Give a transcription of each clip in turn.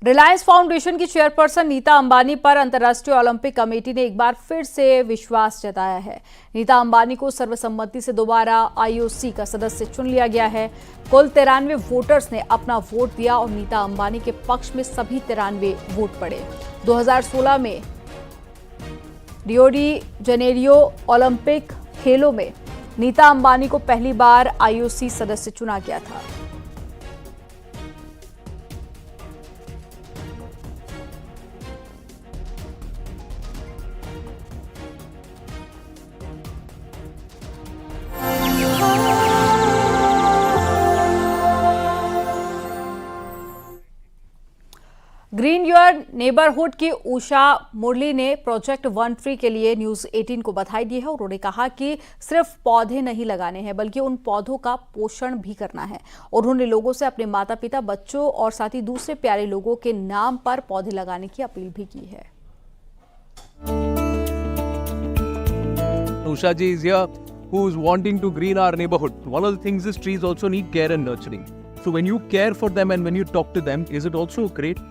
Reliance foundation की chairperson Nita Ambani पर अंतर्राष्ट्रीय ओलंपिक कमेटी ने एक बार फिर से विश्वास जताया है। नीता अंबानी को सर्वसम्मति से दोबारा आईओसी का सदस्य चुन लिया गया है। कुल 93 वोटर्स ने अपना वोट दिया और नीता अंबानी के पक्ष में सभी 93 वोट पड़े। 2016 में रियो डी जनेरियो ओलंपिक खेलों में नीता अंबानी को पहली बार आईओसी सदस्य चुना गया था। ग्रीन योर नेबरहुड की उषा मुरली ने प्रोजेक्ट वन ट्री के लिए न्यूज 18 को बधाई दी है। उन्होंने कहा कि सिर्फ पौधे नहीं लगाने हैं बल्कि उन पौधों का पोषण भी करना है। उन्होंने लोगों से अपने माता पिता, बच्चों और साथ ही दूसरे प्यारे लोगों के नाम पर पौधे लगाने की अपील भी की है। Usha ji is here, who's wanting to green our neighborhood. One of the things is trees also need care and nurturing. So when you care for them and when you talk to them, is it also great?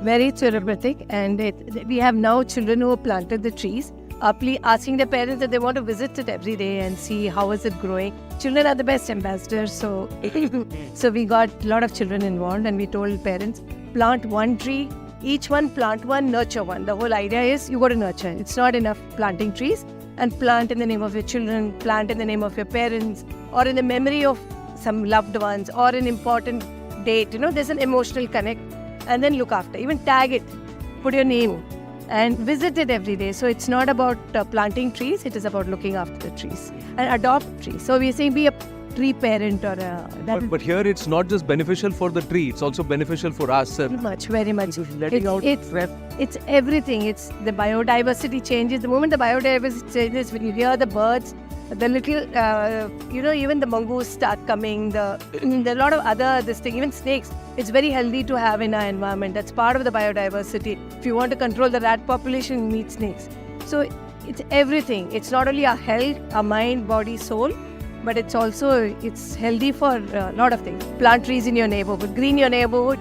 Very therapeutic, and we have now children who have planted the trees, asking their parents that they want to visit it every day and see how is it growing. Children are the best ambassadors, so we got a lot of children involved, and we told parents, plant one tree, each one plant one, nurture one. The whole idea is you got to nurture. It's not enough planting trees, and plant in the name of your children, plant in the name of your parents, or in the memory of some loved ones, or an important date. There's an emotional connect. And then look after, even tag it, put your name and visit it every day. So it's not about planting trees, it is about looking after the trees and adopt trees. So we're saying be a tree parent or But here it's not just beneficial for the tree, it's also beneficial for us. Very much. It's It's everything. It's the biodiversity changes. The moment the biodiversity changes, when you hear the birds, the little, even the mongoose start coming, there are a lot of other, even snakes. It's very healthy to have in our environment. That's part of the biodiversity. If you want to control the rat population, you need snakes. So it's everything. It's not only our health, our mind, body, soul, but it's healthy for a lot of things. Plant trees in your neighborhood, green your neighborhood,